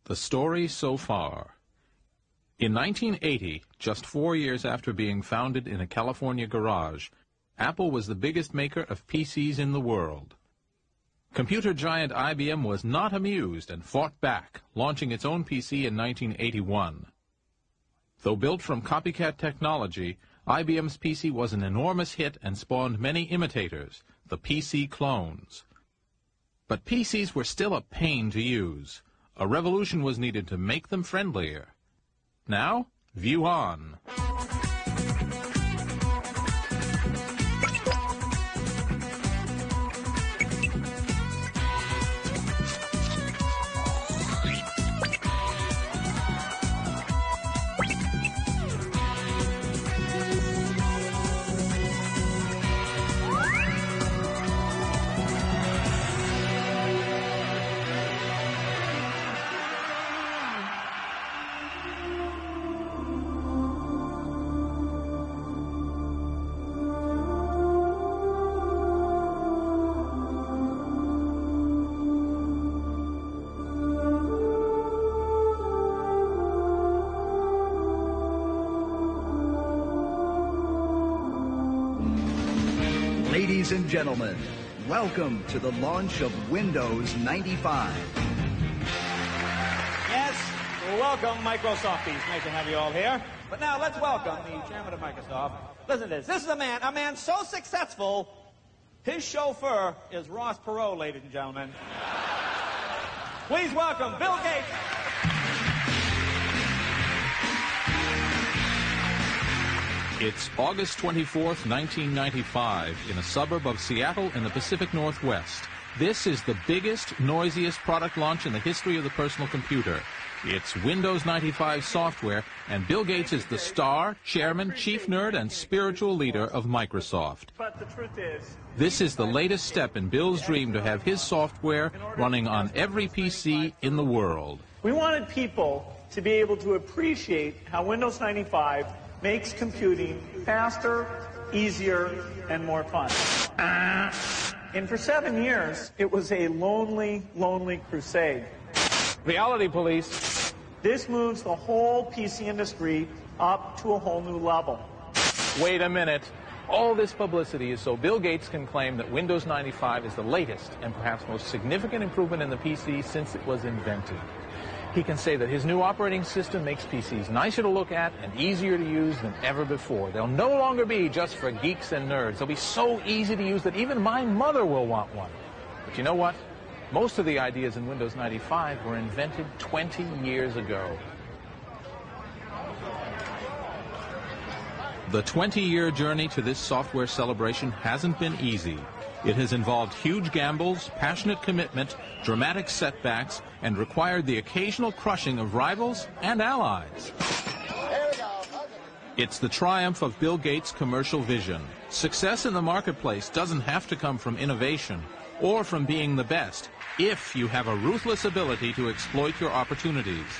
The story so far. In 1980, just 4 years after being founded in a California garage, Apple was the biggest maker of PCs in the world. Computer giant IBM was not amused and fought back, launching its own PC in 1981. Though built from copycat technology, IBM's PC was an enormous hit and spawned many imitators, the PC clones. But PCs were still a pain to use. A revolution was needed to make them friendlier. Now, view on. Ladies and gentlemen, welcome to the launch of Windows 95. Yes, well, welcome, Microsofties. Nice to have you all here. But now let's welcome the chairman of Microsoft. Listen to this. This is a man so successful, his chauffeur is Ross Perot, ladies and gentlemen. Please welcome Bill Gates. It's August 24th, 1995, in a suburb of Seattle in the Pacific Northwest. This is the biggest, noisiest product launch in the history of the personal computer. It's Windows 95 software, and Bill Gates is the star, chairman, chief nerd, and spiritual leader of Microsoft. But the truth is, this is the latest step in Bill's dream to have his software running on every PC in the world. we wanted people to be able to appreciate how Windows 95 makes computing faster, easier, and more fun. And for 7 years, it was a lonely, lonely crusade. Reality police. This moves the whole PC industry up to a whole new level. Wait a minute. All this publicity is so Bill Gates can claim that Windows 95 is the latest and perhaps most significant improvement in the PC since it was invented. He can say that his new operating system makes PCs nicer to look at and easier to use than ever before. They'll no longer be just for geeks and nerds. They'll be so easy to use that even my mother will want one. But you know what? Most of the ideas in Windows 95 were invented 20 years ago. The 20-year journey to this software celebration hasn't been easy. It has involved huge gambles, passionate commitment, dramatic setbacks, and required the occasional crushing of rivals and allies. It's the triumph of Bill Gates' commercial vision. Success in the marketplace doesn't have to come from innovation or from being the best if you have a ruthless ability to exploit your opportunities.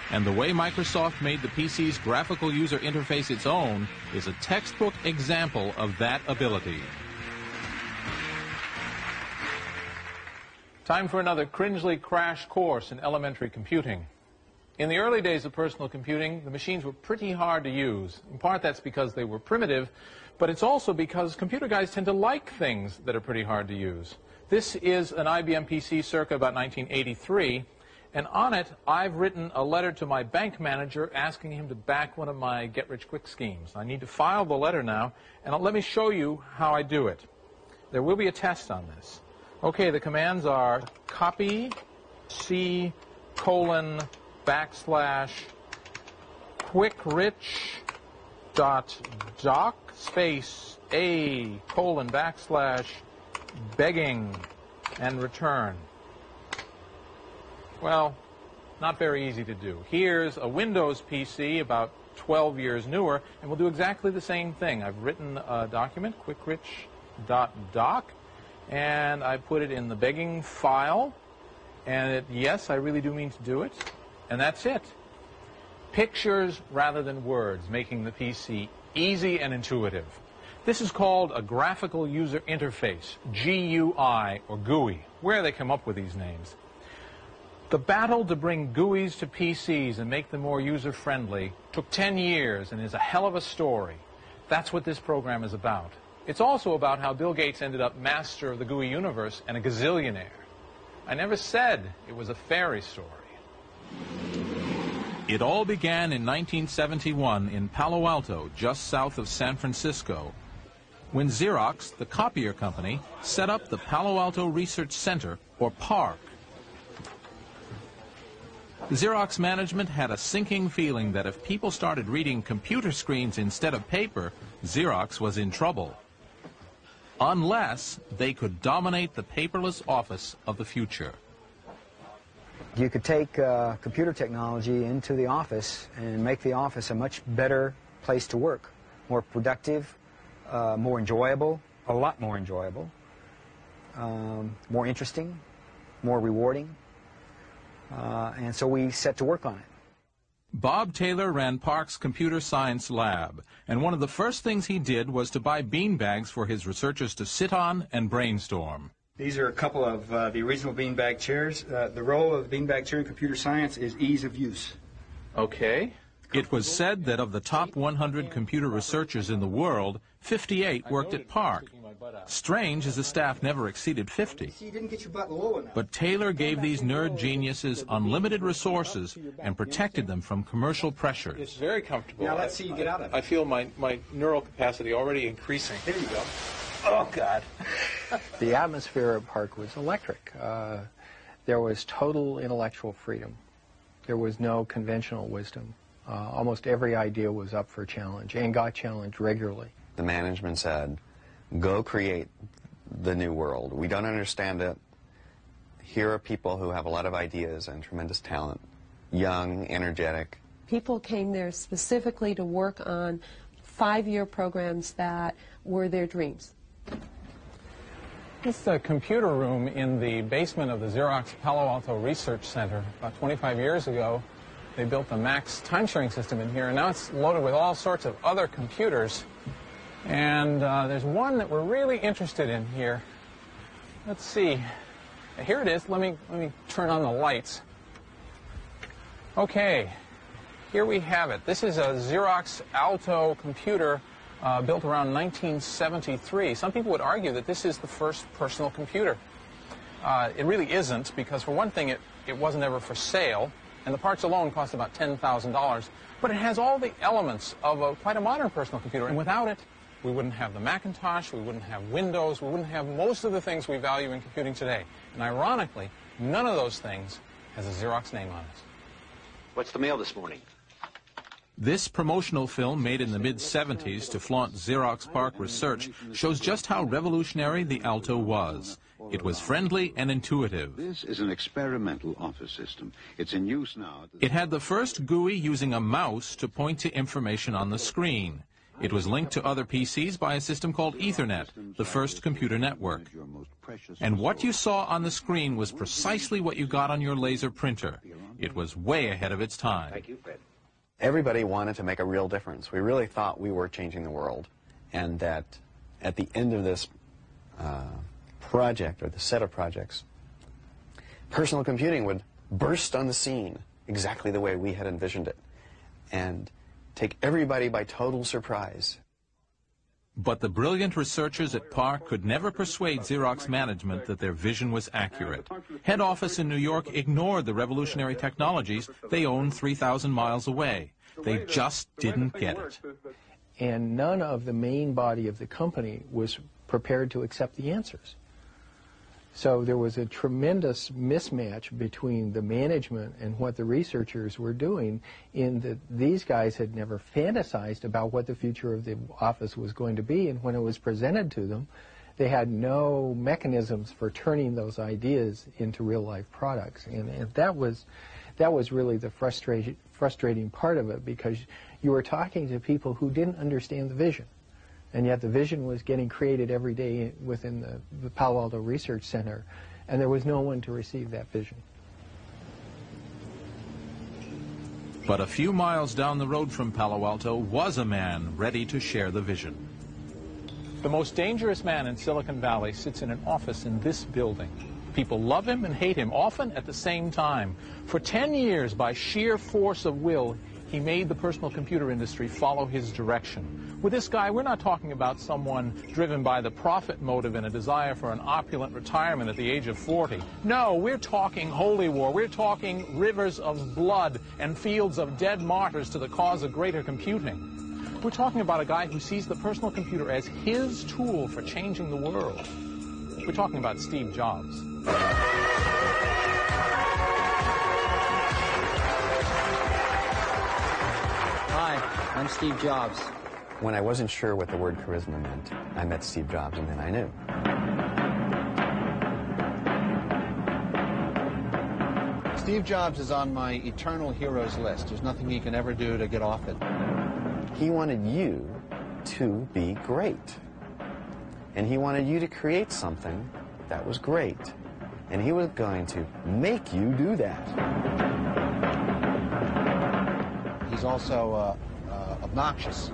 And the way Microsoft made the PC's graphical user interface its own is a textbook example of that ability. Time for another cringely crash course in elementary computing. In the early days of personal computing, the machines were pretty hard to use. In part, that's because they were primitive, but it's also because computer guys tend to like things that are pretty hard to use. This is an IBM PC circa about 1983, and on it, I've written a letter to my bank manager asking him to back one of my get-rich-quick schemes. I need to file the letter now, and let me show you how I do it. There will be a test on this. Okay, the commands are copy C:\\/ quick-rich.doc space A:\\/ begging and return. Well, not very easy to do. Here's a Windows PC about 12 years newer, and we'll do exactly the same thing. I've written a document, quickrich.doc, and I put it in the begging file, and yes, I really do mean to do it, and that's it. Pictures rather than words, making the PC easy and intuitive. This is called a graphical user interface, GUI or GUI. Where they come up with these names. The battle to bring GUIs to PCs and make them more user-friendly took 10 years and is a hell of a story. That's what this program is about. It's also about how Bill Gates ended up master of the GUI universe and a gazillionaire. I never said it was a fairy story. It all began in 1971 in Palo Alto, just south of San Francisco, when Xerox, the copier company, set up the Palo Alto Research Center, or PARC. Xerox management had a sinking feeling that if people started reading computer screens instead of paper, Xerox was in trouble. Unless they could dominate the paperless office of the future. You could take computer technology into the office and make the office a much better place to work, more productive, more enjoyable, a lot more enjoyable, more interesting, more rewarding, and so we set to work on it. Bob Taylor ran PARC's computer science lab, and one of the first things he did was to buy beanbags for his researchers to sit on and brainstorm. These are a couple of the original beanbag chairs. The role of the beanbag chair in computer science is ease of use. Okay. It was said that of the top 100 computer researchers in the world, 58 worked at PARC. Strange, as the staff never exceeded 50. But Taylor gave these nerd geniuses unlimited resources and protected them from commercial pressures. It's very comfortable. Now let's see you get out of it. I feel my neural capacity already increasing. There you go. Oh, God. The atmosphere at PARC was electric. There was total intellectual freedom. There was no conventional wisdom. Almost every idea was up for challenge and got challenged regularly. The management said, go create the new world. We don't understand it. Here are people who have a lot of ideas and tremendous talent, young, energetic. People came there specifically to work on 5-year programs that were their dreams. This is the computer room in the basement of the Xerox Palo Alto Research Center. About 25 years ago, they built the Max time-sharing system in here, and now it's loaded with all sorts of other computers. And there's one that we're really interested in here. Let's see. Here it is. Let me turn on the lights. Okay, here we have it. This is a Xerox Alto computer built around 1973. Some people would argue that this is the first personal computer. It really isn't, because for one thing, it wasn't ever for sale, and the parts alone cost about $10,000. But it has all the elements of quite a modern personal computer, and without it, we wouldn't have the Macintosh, we wouldn't have Windows, we wouldn't have most of the things we value in computing today. And ironically, none of those things has a Xerox name on it. What's the mail this morning? This promotional film, made in the mid-70s to flaunt Xerox PARC research, shows just how revolutionary the Alto was. It was friendly and intuitive. This is an experimental office system. It's in use now. It had the first GUI using a mouse to point to information on the screen. It was linked to other PCs by a system called Ethernet, the first computer network. And what you saw on the screen was precisely what you got on your laser printer. It was way ahead of its time. Thank you, Fred. Everybody wanted to make a real difference. We really thought we were changing the world, and that at the end of this project, or the set of projects, personal computing would burst on the scene exactly the way we had envisioned it, and take everybody by total surprise. But the brilliant researchers at PARC could never persuade Xerox management that their vision was accurate. Head office in New York ignored the revolutionary technologies they owned 3,000 miles away. They just didn't get it. And none of the main body of the company was prepared to accept the answers. So there was a tremendous mismatch between the management and what the researchers were doing, in that these guys had never fantasized about what the future of the office was going to be, and when it was presented to them, they had no mechanisms for turning those ideas into real-life products. And that was really the frustrating part of it, because you were talking to people who didn't understand the vision. And yet the vision was getting created every day within the Palo Alto Research Center, and there was no one to receive that vision. But a few miles down the road from Palo Alto was a man ready to share the vision. The most dangerous man in Silicon Valley sits in an office in this building. People love him and hate him, often at the same time. For 10 years, by sheer force of will, he made the personal computer industry follow his direction. With this guy, we're not talking about someone driven by the profit motive and a desire for an opulent retirement at the age of 40. No, we're talking holy war. We're talking rivers of blood and fields of dead martyrs to the cause of greater computing. We're talking about a guy who sees the personal computer as his tool for changing the world. We're talking about Steve Jobs. Hi, I'm Steve Jobs. When I wasn't sure what the word charisma meant, I met Steve Jobs, and then I knew. Steve Jobs is on my eternal heroes list. There's nothing he can ever do to get off it. He wanted you to be great. And he wanted you to create something that was great. And he was going to make you do that. He's also obnoxious.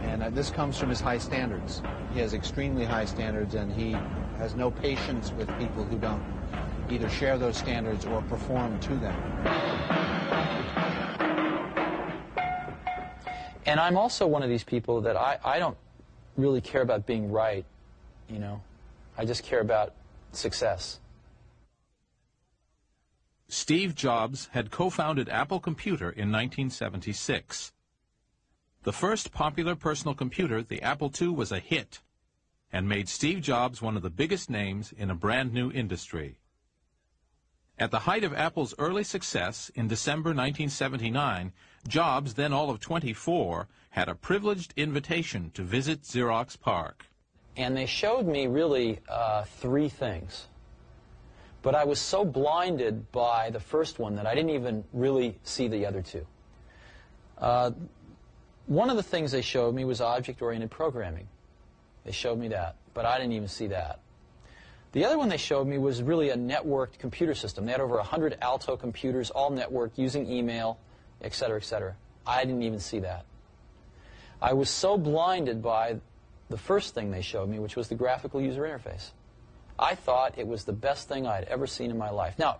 And this comes from his high standards. He has extremely high standards, and he has no patience with people who don't either share those standards or perform to them. And I'm also one of these people that I don't really care about being right, you know. I just care about success. Steve Jobs had co-founded Apple Computer in 1976. The first popular personal computer, the Apple II, was a hit and made Steve Jobs one of the biggest names in a brand new industry. At the height of Apple's early success, in December 1979, Jobs, then all of 24, had a privileged invitation to visit Xerox PARC. And they showed me really three things. But I was so blinded by the first one that I didn't even really see the other two. One of the things they showed me was object-oriented programming. They showed me that, but I didn't even see that. The other one they showed me was really a networked computer system. They had over 100 Alto computers, all networked, using email, et cetera, et cetera. I didn't even see that. I was so blinded by the first thing they showed me, which was the graphical user interface. I thought it was the best thing I had ever seen in my life. Now,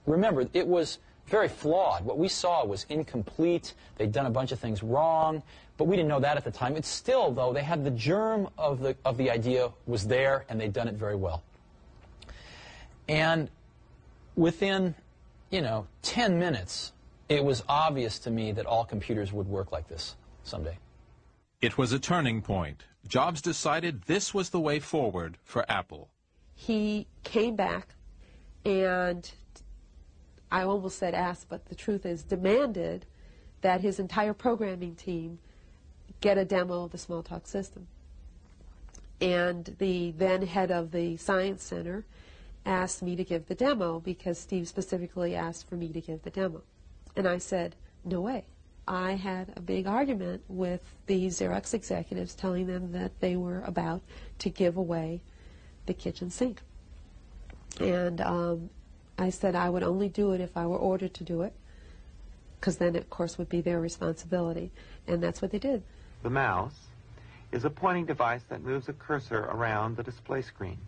remember, it was very flawed. What we saw was incomplete. They'd done a bunch of things wrong, but we didn't know that at the time. It's still, though, they had the germ of the idea was there, and they'd done it very well. And within, 10 minutes, it was obvious to me that all computers would work like this someday. It was a turning point. Jobs decided this was the way forward for Apple. He came back and, I almost said asked, but the truth is demanded that his entire programming team get a demo of the Smalltalk system. And the then head of the Science Center asked me to give the demo because Steve specifically asked for me to give the demo. And I said, no way. I had a big argument with the Xerox executives telling them that they were about to give away the kitchen sink. And I said I would only do it if I were ordered to do it, because then, of course, would be their responsibility. And that's what they did. The mouse is a pointing device that moves a cursor around the display screen.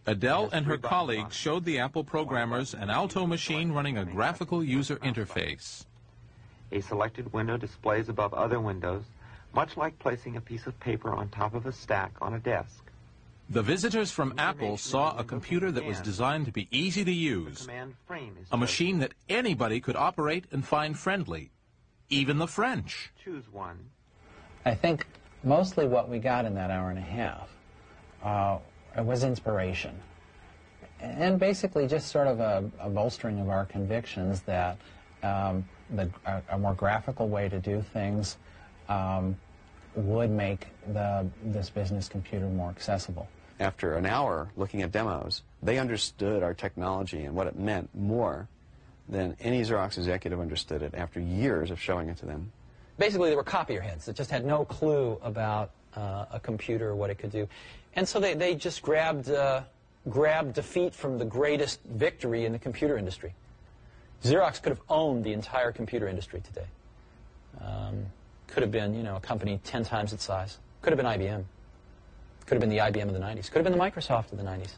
Adele and her colleagues showed the Apple programmers an Alto machine running a graphical user interface. A selected window displays above other windows, much like placing a piece of paper on top of a stack on a desk. The visitors from Apple saw a computer that was designed to be easy to use, a machine that anybody could operate and find friendly, even the French. Choose one. I think mostly what we got in that hour and a half was inspiration, and basically just sort of a bolstering of our convictions that a more graphical way to do things would make this business computer more accessible. After an hour looking at demos, they understood our technology and what it meant more than any Xerox executive understood it after years of showing it to them. Basically, they were copier heads that just had no clue about a computer or what it could do. And so they just grabbed defeat from the greatest victory in the computer industry. Xerox could have owned the entire computer industry today. Could have been, a company 10 times its size. Could have been IBM. Could have been the IBM of the 90s. Could have been the Microsoft of the 90s.